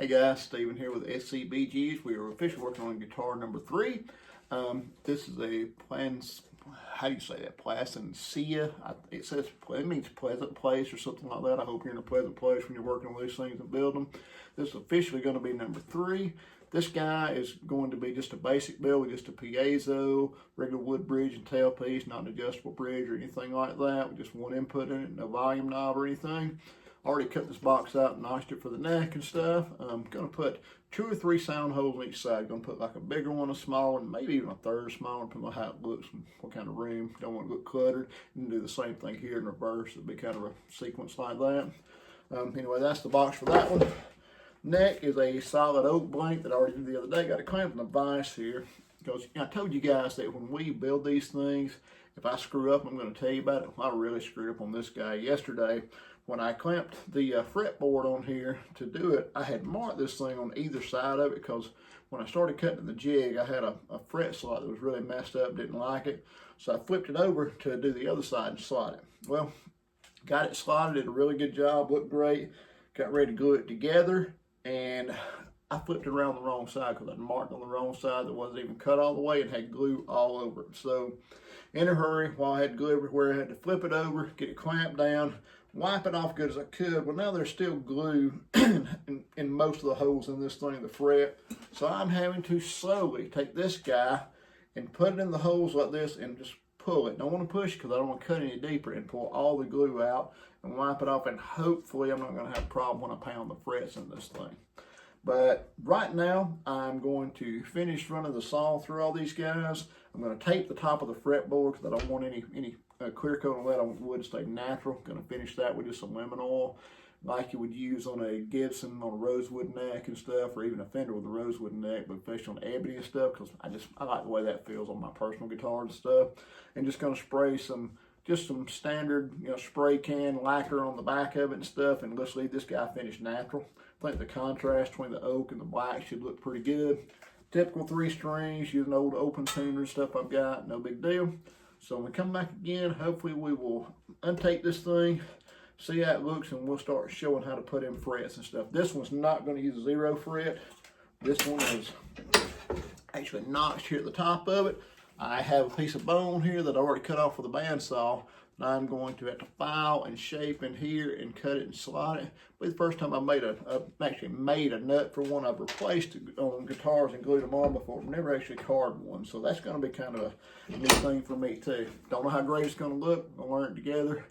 Hey guys, Steven here with Scbgs. We are officially working on guitar number 3. This is a how do you say that? Placencia. It says it means pleasant place or something like that. I hope you're in a pleasant place when you're working on these things and building them. This is officially going to be number 3. This guy is going to be just a basic build with just a piezo, regular wood bridge and tailpiece, not an adjustable bridge or anything like that, with just one input in it, no volume knob or anything. Already cut this box out and notched it for the neck and stuff. I'm going to put 2 or 3 sound holes on each side. Going to put like a bigger one, a smaller one, maybe even a third smaller, depending on how it looks and what kind of room. Don't want to look cluttered. You can do the same thing here in reverse. It'll be kind of a sequence like that. Anyway, that's the box for that one. Neck is a solid oak blank that I already did the other day. Got a clamp and a vise here. Because I told you guys that when we build these things, if I screw up, I'm going to tell you about it. I really screwed up on this guy yesterday. When I clamped the fretboard on here to do it, I had marked this thing on either side of it because when I started cutting the jig, I had a fret slot that was really messed up, didn't like it. So I flipped it over to do the other side and slot it. Well, got it slotted, did a really good job, looked great, got ready to glue it together, and I flipped it around the wrong side because I'd marked on the wrong side that wasn't even cut all the way and had glue all over it. So in a hurry, while I had glue everywhere, I had to flip it over, get it clamped down, wipe it off good as I could. Well, now there's still glue in most of the holes in this thing, the fret. So I'm having to slowly take this guy and put it in the holes like this and just pull it. Don't want to push because I don't want to cut any deeper, and pull all the glue out and wipe it off, and hopefully I'm not going to have a problem when I pound the frets in this thing. But right now, I'm going to finish running the saw through all these guys. I'm going to tape the top of the fretboard because I don't want any clear coat on that. I want the wood to stay natural. Going to finish that with just some lemon oil, like you would use on a Gibson on a rosewood neck and stuff, or even a Fender with a rosewood neck, but especially on ebony and stuff, because I like the way that feels on my personal guitars and stuff. And just going to spray some standard, spray can lacquer on the back of it and stuff, and let's leave this guy finished natural. I think the contrast between the oak and the black should look pretty good. Typical 3 strings, using old open tuner stuff I've got, no big deal. So when we come back again, hopefully we will untape this thing, see how it looks, and we'll start showing how to put in frets and stuff. This one's not going to use a 0 fret. This one is actually notched here at the top of it. I have a piece of bone here that I already cut off with a bandsaw. Now I'm going to have to file and shape in here and cut it and slot it. But the first time I actually made a nut for one. I've replaced on guitars and glued them on before. I've never actually carved one, so that's going to be kind of a new thing for me too. Don't know how great it's going to look. I'll learn it together.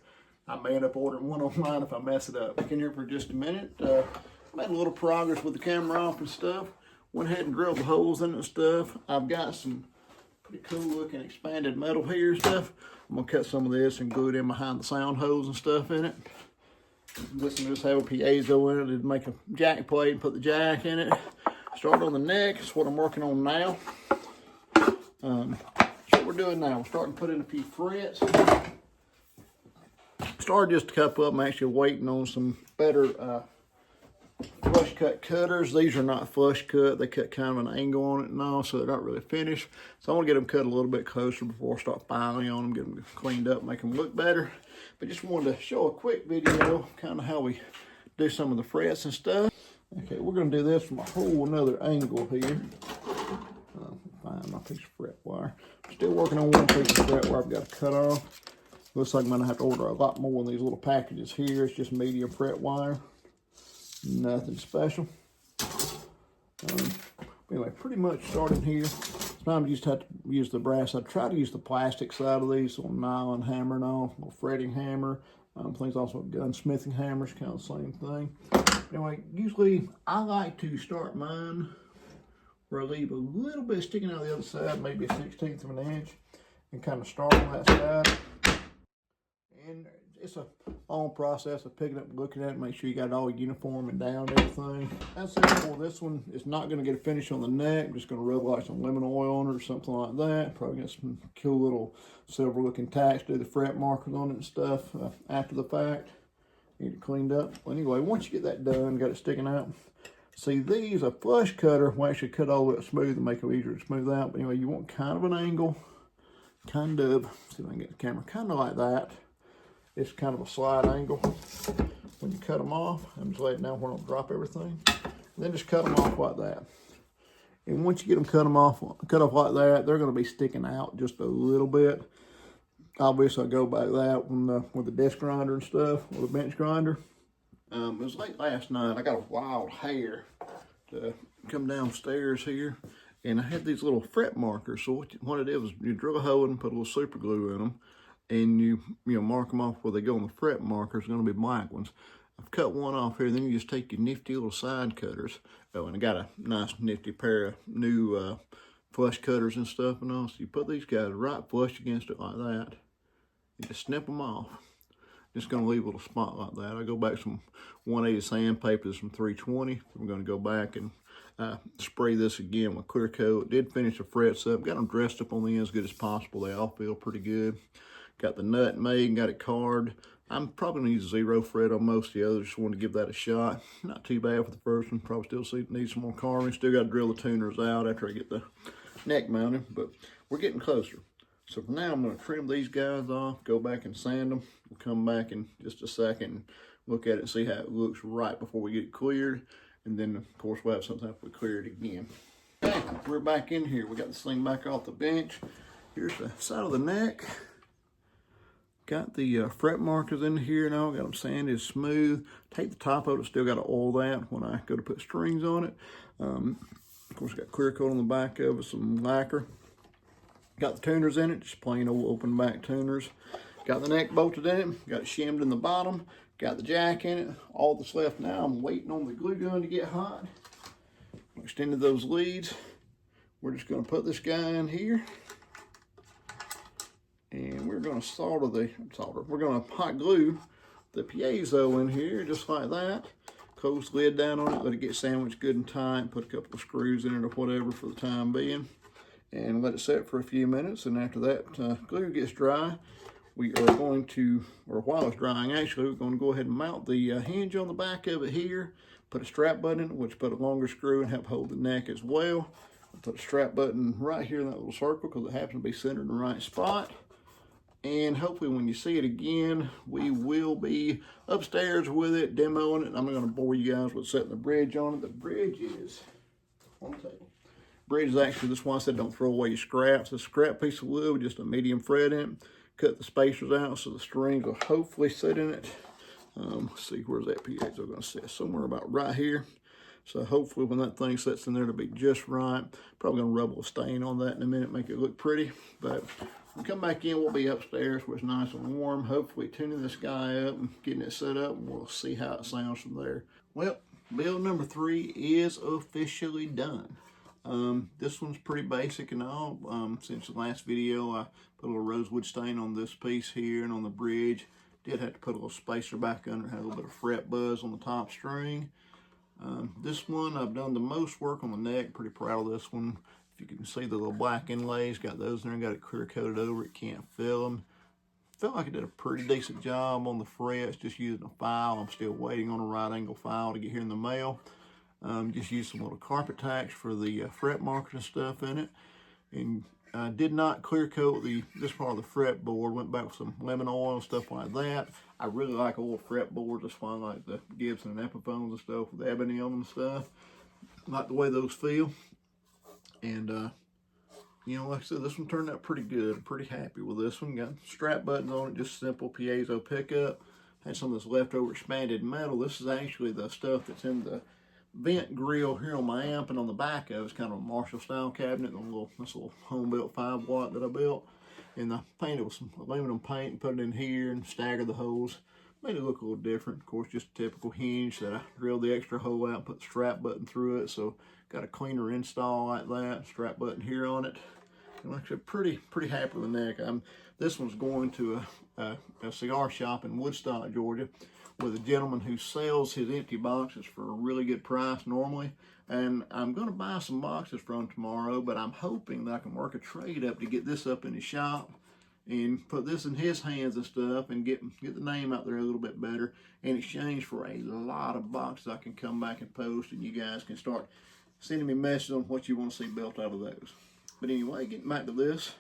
I may end up ordering one online if I mess it up. Back in here for just a minute. Made a little progress with the camera off and stuff. Went ahead and drilled the holes in it and stuff. I've got some pretty cool looking expanded metal here and stuff. I'm gonna cut some of this and glue it in behind the sound holes and stuff in it. Listen to this, have a piezo in it to make a jack plate and put the jack in it. Start on the neck, that's what I'm working on now. That's what we're doing now. We're starting to put in a few frets. Started just a couple of them, actually waiting on some better flush cut cutters. These are not flush cut. They cut kind of an angle on it and all, so they're not really finished. So I want to get them cut a little bit closer before I start filing on them, get them cleaned up, make them look better. But just wanted to show a quick video, kind of how we do some of the frets and stuff. Okay, we're going to do this from a whole another angle here. Find my piece of fret wire. I'm still working on one piece of fret wire I've got to cut off. Looks like I'm going to have to order a lot more in these little packages here. It's just medium fret wire. Nothing special. Anyway, pretty much starting here. Sometimes you just have to use the brass. I try to use the plastic side of these, little nylon hammer and all, little fretting hammer. Things also gunsmithing hammers, kind of the same thing. Anyway, usually I like to start mine where I leave a little bit sticking out the other side, maybe a 1/16 of an inch, and kind of start on that side. And it's a long process of picking up and looking at it, make sure you got it all uniform and down and everything. That's it for this one. It's not going to get a finish on the neck. I'm just going to rub like some lemon oil on it or something like that. Probably got some cool little silver looking tacks, do the fret markers on it and stuff after the fact. Get it cleaned up. Well, anyway, once you get that done, got it sticking out. See, these, a flush cutter will actually cut all the way up smooth and make them easier to smooth out. But anyway, you want kind of an angle, kind of, see if I can get the camera, kind of like that. It's kind of a slide angle when you cut them off. I'm just letting down where I don't drop everything. then just cut them off like that. And once you get them cut off like that, they're going to be sticking out just a little bit. Obviously, I go back that with the desk grinder and stuff, or the bench grinder. It was late last night. I got a wild hair to come downstairs here, and I had these little fret markers. So what I did was you drill a hole in them, put a little super glue in them, and you mark them off where they go on the fret markers. Going to be black ones. I've cut one off here. Then you just take your nifty little side cutters. Oh, and I got a nice nifty pair of new flush cutters and stuff and all. So you put these guys right flush against it like that. You just snip them off. Just going to leave a little spot like that. I go back some 180 sandpaper, some 320. I'm going to go back and spray this again with clear coat. Did finish the frets up. Got them dressed up on the end as good as possible. They all feel pretty good. Got the nut made, got it carved. I'm probably going to use 0 fret on most of the others. Just wanted to give that a shot. Not too bad for the first one. Probably still need some more carving. Still got to drill the tuners out after I get the neck mounted. But we're getting closer. So for now, I'm going to trim these guys off, go back and sand them. We'll come back in just a second and look at it and see how it looks right before we get it cleared. And then, of course, we'll have something after we clear it again. Okay, we're back in here. We got this thing back off the bench. Here's the side of the neck. Got the fret markers in here and all. Got them sanded smooth. Take the top of it. Still got to oil that when I go to put strings on it. Of course, got clear coat on the back of it, some lacquer. Got the tuners in it, just plain old open back tuners. Got the neck bolted in it, got it shimmed in the bottom, got the jack in it. All that's left now, I'm waiting on the glue gun to get hot. Extended those leads. We're just gonna put this guy in here. And we're gonna we're gonna hot glue the piezo in here, just like that. Close the lid down on it, let it get sandwiched good and tight, put a couple of screws in it or whatever for the time being. And let it set for a few minutes, and after that glue gets dry, we are going to, or while it's drying actually, we're going to go ahead and mount the hinge on the back of it here, put a strap button in it, which put a longer screw and help hold the neck as well. I'll put a strap button right here in that little circle because it happens to be centered in the right spot. And hopefully when you see it again, we will be upstairs with it, demoing it. I'm not going to bore you guys with setting the bridge on it. The bridge is on the table. Bridge is actually, that's why I said don't throw away your scraps. A scrap piece of wood with just a medium fret in it. Cut the spacers out so the strings will hopefully sit in it. Let's see, where's that piezo going to sit? Somewhere about right here. So hopefully when that thing sits in there, it'll be just right. Probably going to rub a stain on that in a minute, make it look pretty. But when we come back in, we'll be upstairs where it's nice and warm. Hopefully tuning this guy up and getting it set up, and we'll see how it sounds from there. Well, build number 3 is officially done. This one's pretty basic and all. Since the last video, I put a little rosewood stain on this piece here and on the bridge. Did have to put a little spacer back under, had a little bit of fret buzz on the top string. This one, I've done the most work on the neck. Pretty proud of this one. If you can see the little black inlays, got those in there, got it clear coated over it, can't feel them. Felt like I did a pretty decent job on the frets, just using a file. I'm still waiting on a right angle file to get here in the mail. Just used some little carpet tacks for the fret markers and stuff in it. And I did not clear coat this part of the fretboard. Went back with some lemon oil and stuff like that. I really like old fretboards. That's why I like the Gibson and Epiphones and stuff with ebony on them and stuff. Like the way those feel. And you know, like I said, this one turned out pretty good. I'm pretty happy with this one. Got strap buttons on it, just simple piezo pickup. Had some of this leftover expanded metal. This is actually the stuff that's in the vent grill here on my amp, and on the back of it, it's kind of a Marshall style cabinet, this little home built 5-watt that I built. And I painted with some aluminum paint and put it in here and staggered the holes. Made it look a little different. Of course, just a typical hinge that I drilled the extra hole out and put the strap button through it. So got a cleaner install like that. Strap button here on it. And like I said, pretty happy with the neck. This one's going to a cigar shop in Woodstock, Georgia, with a gentleman who sells his empty boxes for a really good price normally. And I'm going to buy some boxes from tomorrow, but I'm hoping that I can work a trade up to get this up in his shop and put this in his hands and stuff and get the name out there a little bit better in exchange for a lot of boxes I can come back and post, and you guys can start sending me messages on what you want to see built out of those. But anyway, getting back to this,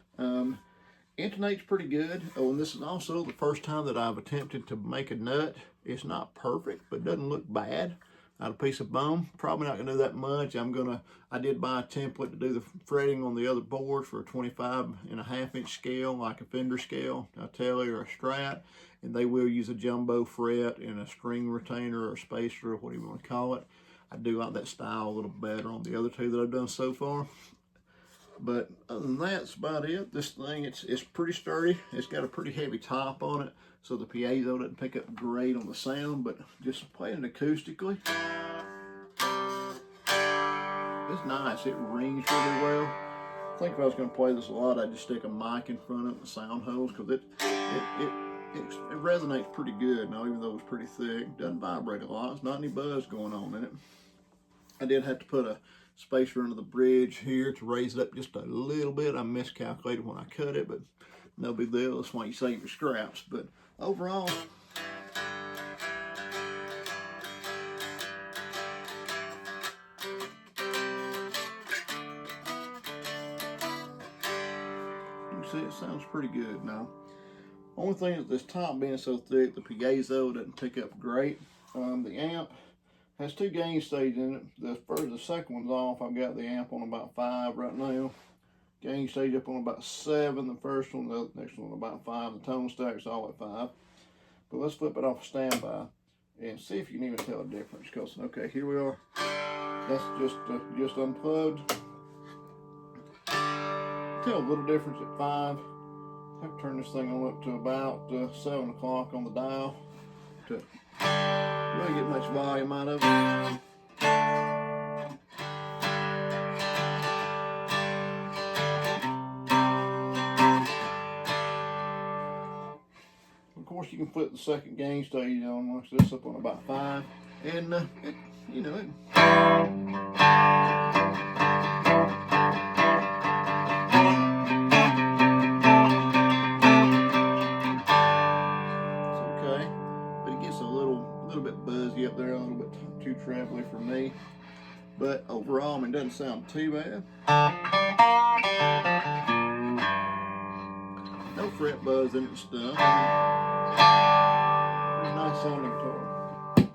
intonate's pretty good. Oh, and this is also the first time that I've attempted to make a nut. It's not perfect, but it doesn't look bad. out of a piece of bone. Probably not gonna do that much. I did buy a template to do the fretting on the other boards for a 25.5-inch scale, like a fender scale, a telly or a Strat, and they will use a jumbo fret and a string retainer or a spacer or whatever you want to call it. I do like that style a little better on the other two that I've done so far. But other than that, that's about it. This thing, it's pretty sturdy. It's got a pretty heavy top on it, so the piezo doesn't pick up great on the sound, but just playing it acoustically, it's nice. It rings really well. I think if I was going to play this a lot, I'd just stick a mic in front of it, the sound holes, because it resonates pretty good now, even though it's pretty thick. It doesn't vibrate a lot. There's not any buzz going on in it. I did have to put a spacer under the bridge here to raise it up just a little bit. I miscalculated when I cut it, but no big deal. That's why you save your scraps. But overall, you see it sounds pretty good now. Only thing is this top being so thick, the piezo doesn't pick up great. The amp has 2 gain stages in it. The second one's off. I've got the amp on about 5 right now. Gain stage up on about 7. The first one, the next one about 5. The tone stack's all at 5. But let's flip it off standby and see if you can even tell a difference. Because okay, here we are. That's just unplugged. Tell a little difference at 5. I have to turn this thing on up to about 7 o'clock on the dial to really get much volume out of it. Of course, you can flip the second gain stage on. Watch this up on about 5, and you know it. Up there a little bit too trebly for me, but overall, I mean, it doesn't sound too bad. No fret buzz in it and stuff. Pretty nice sounding guitar.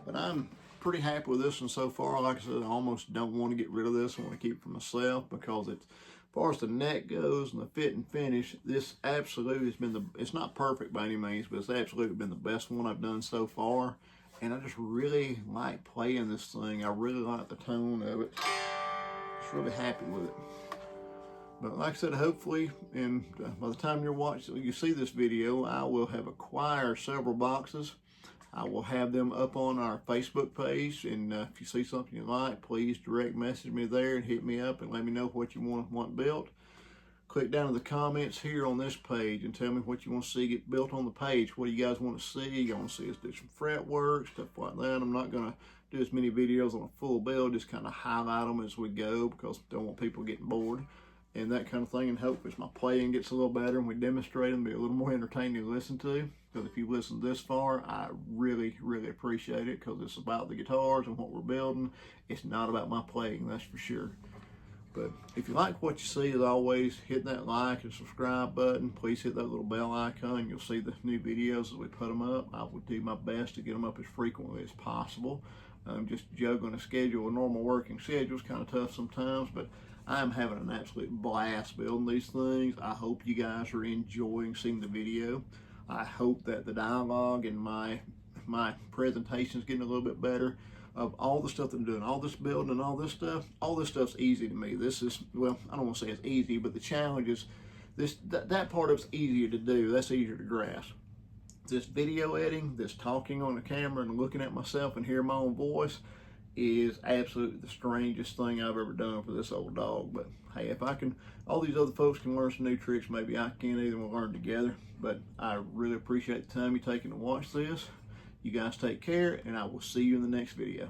But I'm pretty happy with this one so far. Like I said, I almost don't want to get rid of this. I want to keep it for myself because it's, as far as the neck goes and the fit and finish, this absolutely has been it's not perfect by any means, but it's absolutely been the best one I've done so far. And I just really like playing this thing. I really like the tone of it. Just really happy with it. But like I said, hopefully, and by the time you see this video, I will have acquired several boxes. I will have them up on our Facebook page, and if you see something you like, please direct message me there and hit me up and let me know what you want built. Click down to the comments here on this page and tell me what you want to see get built on the page. What do you guys want to see? You want to see us do some fret work, stuff like that. I'm not going to do as many videos on a full build, just kind of highlight them as we go because I don't want people getting bored and that kind of thing, and hope as my playing gets a little better and we demonstrate them, be a little more entertaining to listen to. Because if you listen this far, I really, really appreciate it because it's about the guitars and what we're building. It's not about my playing, that's for sure. But if you like what you see, as always, hit that like and subscribe button. Please hit that little bell icon. You'll see the new videos as we put them up. I will do my best to get them up as frequently as possible. Just juggling a schedule, a normal working schedule is kind of tough sometimes, but I'm having an absolute blast building these things. I hope you guys are enjoying seeing the video. I hope that the dialogue and my presentation is getting a little bit better. Of all the stuff that I'm doing, all this building and all this stuff's easy to me. This is, well, I don't want to say it's easy, but the challenge is that part of it's easier to do. That's easier to grasp. This video editing, this talking on the camera and looking at myself and hearing my own voice is absolutely the strangest thing I've ever done for this old dog. But hey, if I can, all these other folks can learn some new tricks, maybe I can either. We'll learn together. But I really appreciate the time you're taking to watch this. You guys take care, and I will see you in the next video.